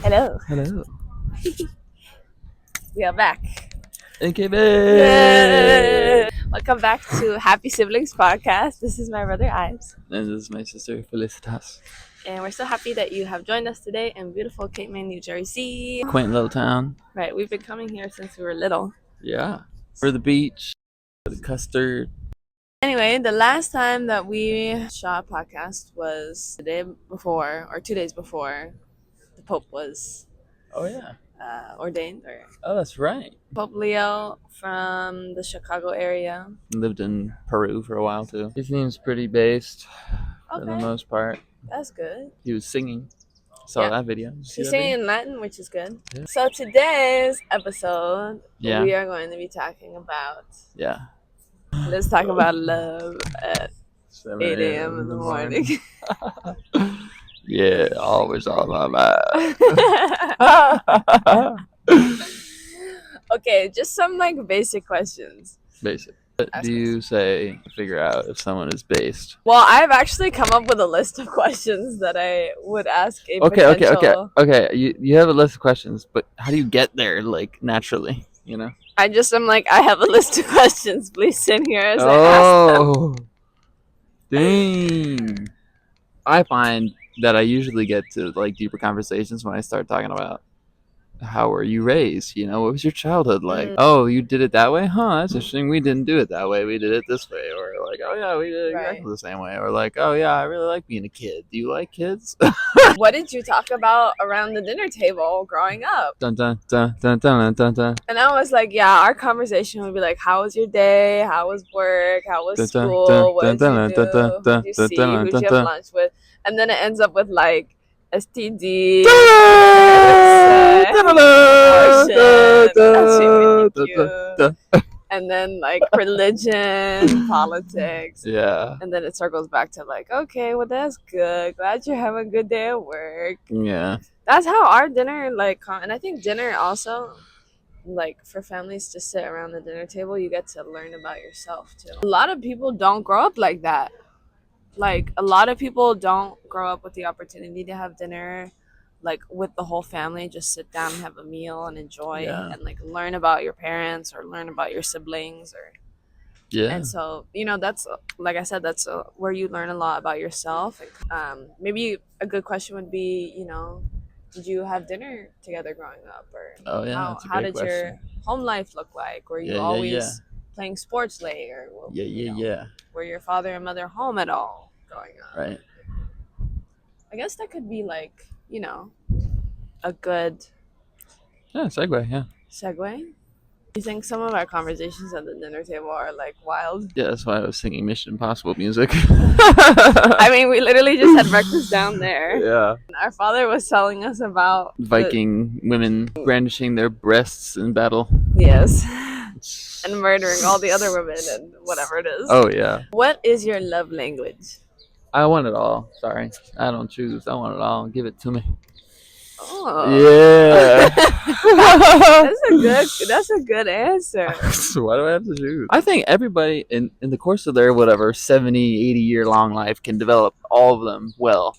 Hello. Hello. We are back. AKB! Yay! Welcome back to Happy Siblings Podcast. This is my brother Ives. And this is my sister Felicitas. And we're so happy that you have joined us today in beautiful Cape May, New Jersey. Quaint little town. Right, we've been coming here since we were little. Yeah. For the beach, for the custard. Anyway, the last time that we shot a podcast was the day before, or 2 days before, the Pope was Oh, yeah. ordained. Oh, that's right. Pope Leo from the Chicago area. Lived in Peru for a while, too. He seems pretty based for the Okay, most part. that's good. He was singing. Saw Yeah. that video. Did you see He's that singing video? in Latin, which is good. Yeah. So today's episode, Yeah. we are going to be talking about, Yeah. let's talk about love at 7 8 a.m. in the morning. Yeah, always on my mind. Okay, just some like basic questions. Basic. What do you say to figure out if someone is based? Well, I've actually come up with a list of questions that I would ask a potential... Okay. You have a list of questions, but how do you get there, like, naturally, you know? I just am like, I have a list of questions. Please sit here as I ask them. Oh, dang. I find that I usually get to, like, deeper conversations when I start talking about how were you raised? You know, what was your childhood like? Oh, you did it that way? Huh, that's interesting. We didn't do it that way. We did it this way. Or like, oh yeah, we did it exactly the same way. Or like, oh yeah, I really like being a kid. Do you like kids? What did you talk about around the dinner table growing up? Dun dun dun dun dun dun dun. And I was like, yeah, our conversation would be like, how was your day? How was work? How was school? What did you do? Who did you see? Who did you have lunch with? And then it ends up with like STD, and then like religion, politics. Yeah. And then it circles back to like, okay, well that's good. Glad you have a good day at work. Yeah. That's how our dinner and I think dinner also, like for families to sit around the dinner table, you get to learn about yourself too. A lot of people don't grow up like that. Like a lot of people don't grow up with the opportunity to have dinner like with the whole family, just sit down and have a meal and enjoy and like learn about your parents or learn about your siblings and so, you know, that's like I said, that's where you learn a lot about yourself. Maybe a good question would be, you know, did you have dinner together growing up, or how did your home life look like? Were you always playing sports late, or were your father and mother home at all growing up? Right. I guess that could be like, you know, a good segue. You think some of our conversations at the dinner table are like wild? Yeah, that's why I was singing Mission Impossible music. I mean, we literally just had breakfast down there. Yeah. Our father was telling us about Viking women brandishing their breasts in battle. Yes. And murdering all the other women and whatever it is. Oh, yeah. What is your love language? I want it all. Sorry. I don't choose. I want it all. Give it to me. Oh. Yeah. That's a good answer. So why do I have to choose? I think everybody in the course of their 70, 80 year long life can develop all of them well.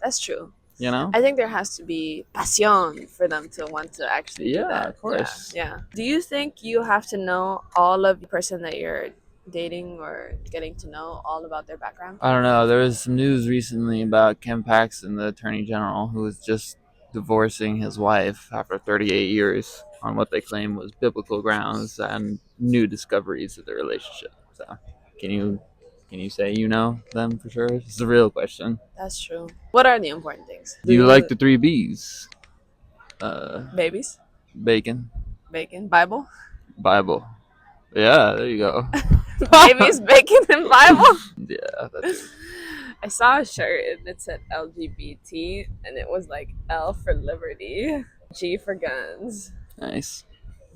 That's true. You know? I think there has to be passion for them to want to actually do that. Yeah, of course. Yeah. Do you think you have to know all of the person that you're dating or getting to know all about their background? I don't know. There was some news recently about Ken Paxton, the Attorney General, who was just divorcing his wife after 38 years on what they claim was biblical grounds and new discoveries of the relationship. So, can you say you know them for sure? It's a real question. That's true. What are the important things? Do you like the 3 B's? Babies. Bacon. Bible. Yeah, there you go. Babies, bacon, and Bible. Yeah, that's... I saw a shirt and it said LGBT and it was like L for Liberty, G for guns, nice,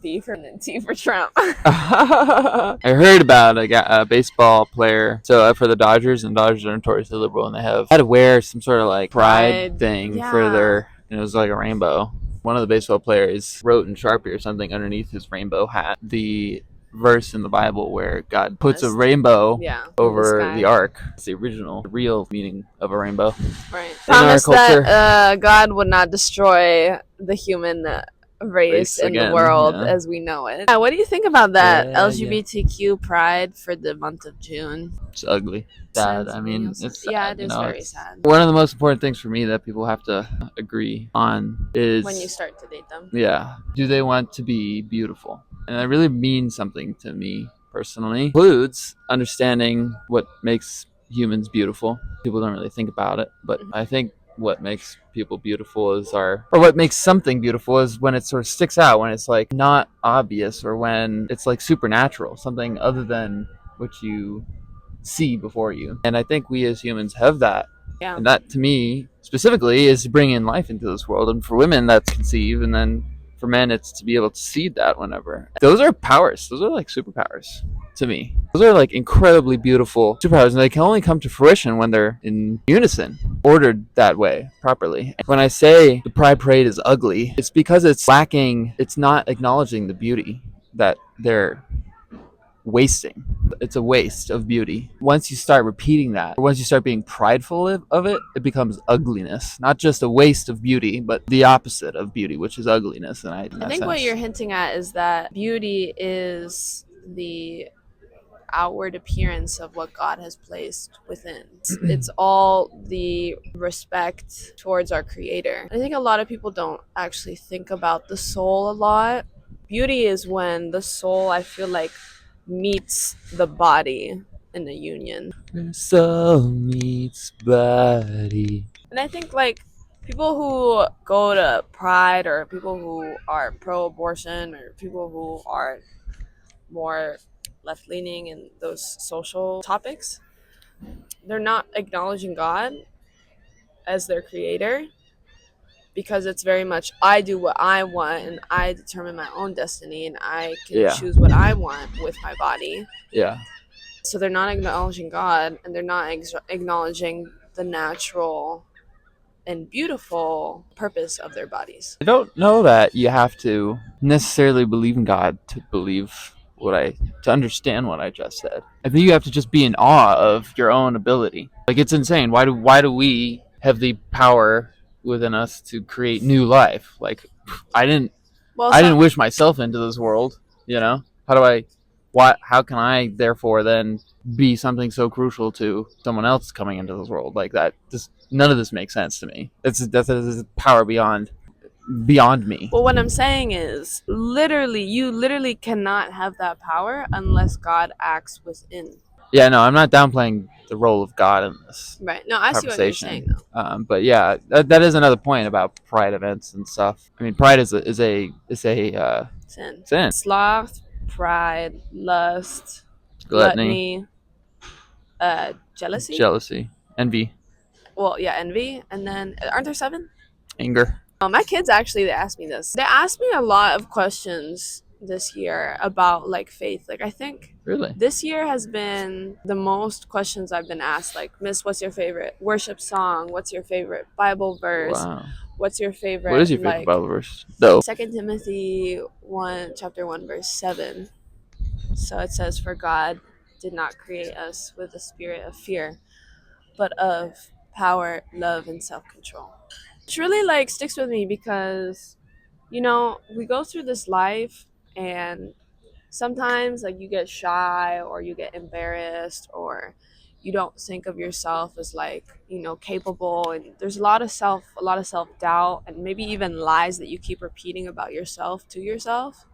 B for and T for Trump. I heard about a baseball player. So for the Dodgers, and Dodgers are notoriously liberal, and they had to wear some sort of like pride thing for their, and it was like a rainbow. One of the baseball players wrote in Sharpie or something underneath his rainbow hat, the verse in the Bible where God puts a Mist. rainbow Yeah, in the over the sky. ark. It's the original, the real meaning of a rainbow Right. in our Promise that culture. God would not destroy the human race Race in the again, world yeah. as we know it. Yeah, what do you think about that Yeah, yeah. LGBTQ pride for the month of June? It's ugly. Sad. Sad I to me. mean, Also. it's Yeah, sad. it You is know, very it's sad one of the most important things for me that people have to agree on when you is, start to date them. yeah, do they want to be beautiful? And that really means something to me personally. Includes understanding what makes humans beautiful. People don't really think about it, but Mhm. I think what makes people beautiful is or what makes something beautiful is when it sort of sticks out, when it's like not obvious, or when it's like supernatural, something other than what you see before you. And I think we as humans have that. Yeah. And that to me specifically is bringing life into this world. And for women, that's conceive. And then for men, it's to be able to see that whenever. Those are powers. Those are like superpowers to me. Those are like incredibly beautiful superpowers. And they can only come to fruition when they're in unison, ordered that way properly. When I say the Pride Parade is ugly, it's because it's lacking, it's not acknowledging the beauty that they're wasting. It's a waste of beauty. Once you start repeating that, or once you start being prideful of it, it becomes ugliness. Not just a waste of beauty, but the opposite of beauty, which is ugliness. And in I that think what sense, you're hinting at is that beauty is the outward appearance of what God has placed within. It's all the respect towards our Creator. I think a lot of people don't actually think about the soul a lot. Beauty is when the soul, I feel like, meets the body in a union. soul meets body. And I think, like, people who go to Pride, or people who are pro abortion, or people who are more left leaning in those social topics, they're not acknowledging God as their creator, because it's very much I do what I want and I determine my own destiny and I can Yeah, choose what I want with my body. yeah. So they're not acknowledging God, and they're not acknowledging the natural and beautiful purpose of their bodies. I don't know that you have to necessarily believe in God to believe what I to understand what I just said. I think you have to just be in awe of your own ability. Like, it's insane. Why do we have the power within us to create new life? Like, I didn't Well, I didn't some wish myself into this world, you know? How do I how can I therefore then be something so crucial to someone else coming into this world like that? Just none of this makes sense to me. That's power beyond me. Well, what I'm saying is, literally, you literally cannot have that power unless God acts within. Yeah, no, I'm not downplaying the role of God in this Right. No, I see what you're saying, conversation. though. But yeah, that is another point about pride events and stuff. I mean, pride is a Sin. sin, Sloth, pride, lust, gluttony, gluttony, jealousy. jealousy, envy, Well, yeah, envy. And then, aren't there seven? anger. My kids actually, they asked me this. They asked me a lot of questions this year about like faith. Like, I think Really? this year has been the most questions I've been asked. Like, Miss, what's your favorite worship song? What's your favorite Bible verse? Wow. What's your What is favorite, your favorite like, Bible verse? Though. Second Timothy 1, chapter 1, verse 7. So it says, "For God did not create us with a spirit of fear, but of power, love, and self-control." Which really like sticks with me because, we go through this life, and sometimes like you get shy or you get embarrassed, or you don't think of yourself as like, capable, and there's a lot of self doubt, and maybe even lies that you keep repeating about yourself to yourself,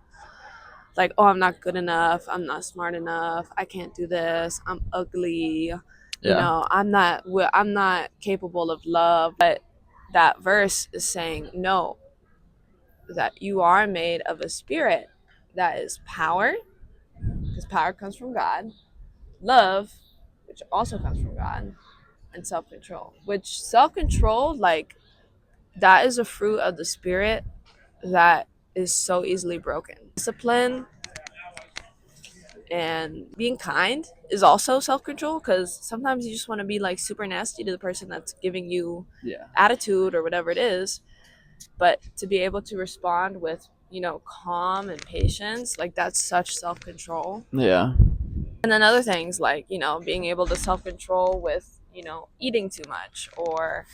like, oh, I'm not good enough, I'm not smart enough, I can't do this, I'm ugly, Yeah. I'm not capable of love. But that verse is saying no, that you are made of a spirit that is power, because power comes from God, love, which also comes from God, and self-control, which self-control, like, that is a fruit of the spirit that is so easily broken. Discipline and being kind is also self-control, because sometimes you just want to be like super nasty to the person that's giving you Yeah. attitude or whatever it is, but to be able to respond with calm and patience, like that's such self-control. Yeah. And then other things like, being able to self-control with, eating too much or,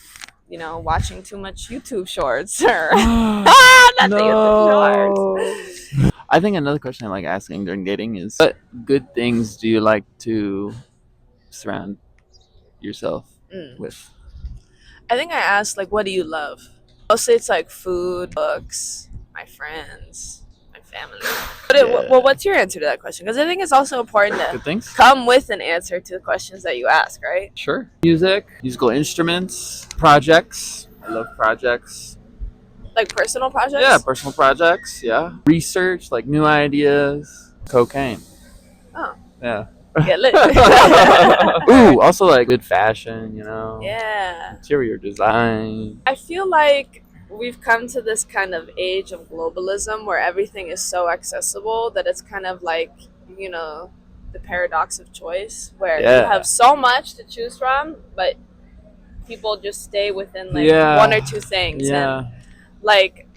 watching too much YouTube shorts or not the YouTube shorts. No. I think another question I like asking during dating is, what good things do you like to surround yourself Mm. with? I think I asked like, what do you love? Mostly it's like food, books, my friends, my family. Well, Yeah. what's your answer to that question? Because I think it's also important to Good things? come with an answer to the questions that you ask, right? Sure. Music, musical instruments, projects. I love projects. Like personal projects? Yeah, personal projects. Yeah. Research, like new ideas. Cocaine. Oh, Yeah. get lit. Ooh, also like good fashion, Yeah. interior design. I feel like we've come to this kind of age of globalism where everything is so accessible that it's kind of like, you know, the paradox of choice where you Yeah. have so much to choose from, but people just stay within like Yeah. one or two things. Yeah. And like,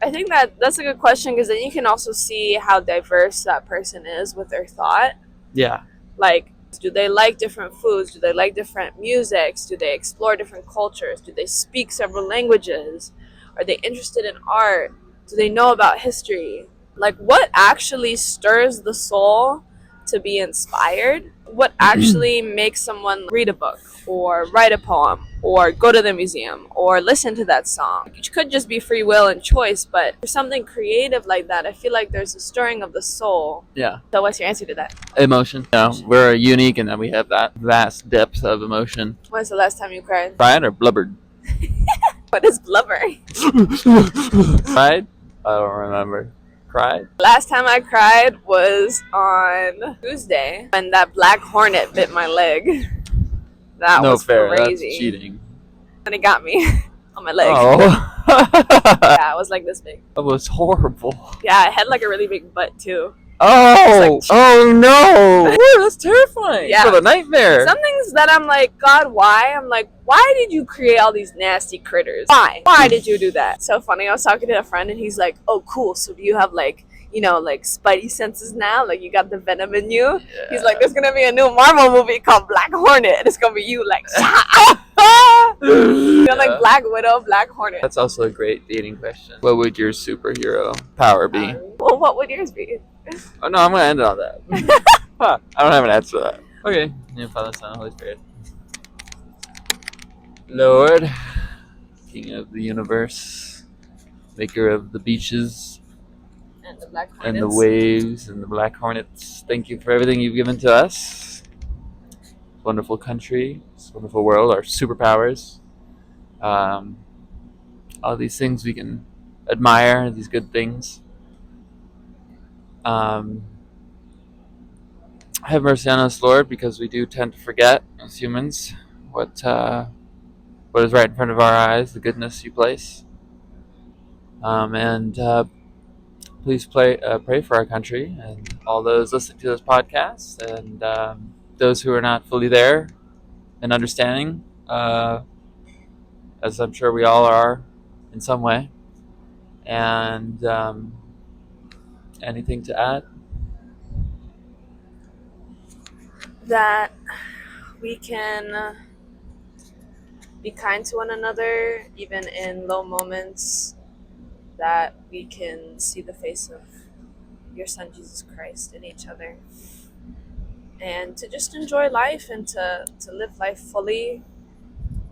I think that's a good question because then you can also see how diverse that person is with their thought. Yeah. Like, do they like different foods? Do they like different musics? Do they explore different cultures? Do they speak several languages? Are they interested in art? Do they know about history? Like, what actually stirs the soul to be inspired? What actually makes someone read a book or write a poem or go to the museum or listen to that song? It could just be free will and choice, but for something creative like that, I feel like there's a stirring of the soul. Yeah. So, what's your answer to that? Emotion. We're unique in that we have that vast depth of emotion. When's the last time you cried? Cried or blubbered? What is blubber? Cried? I don't remember. Cried? Last time I cried was on Tuesday when that black hornet bit my leg. That No, was fair. crazy. That's cheating. And it got me on my leg. Oh. Yeah, it was like this big. That was horrible. Yeah, it had like a really big butt too. Oh, It's like- oh no! Ooh, that's terrifying. Yeah. For the nightmare. Some things that I'm like, God, why? I'm like, why did you create all these nasty critters? Why? Why did you do that? So funny. I was talking to a friend and he's like, oh, cool. So do you have like, like spidey senses now? Like you got the venom in you? Yeah. He's like, there's gonna be a new Marvel movie called Black Hornet, and it's gonna be you like, you're like Black Widow, Black Hornet. That's also a great dating question. What would your superhero power be? Well, what would yours be? Oh no, I'm gonna end it on that. Huh, I don't have an answer to that. Okay. Name, Father, Son, Holy Spirit. Lord, King of the universe, Maker of the beaches And the Black Hornets. and the waves and the black hornets. Thank you for everything you've given to us. Wonderful country, this wonderful world, our superpowers. All these things we can admire, these good things. Have mercy on us, Lord, because we do tend to forget as humans what is right in front of our eyes, the goodness you place. And please pray for our country and all those listening to this podcast and those who are not fully there and understanding, as I'm sure we all are in some way. And anything to add? That we can be kind to one another, even in low moments, that we can see the face of your Son, Jesus Christ, in each other. And to just enjoy life and to live life fully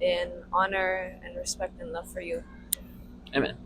in honor and respect and love for you. Amen.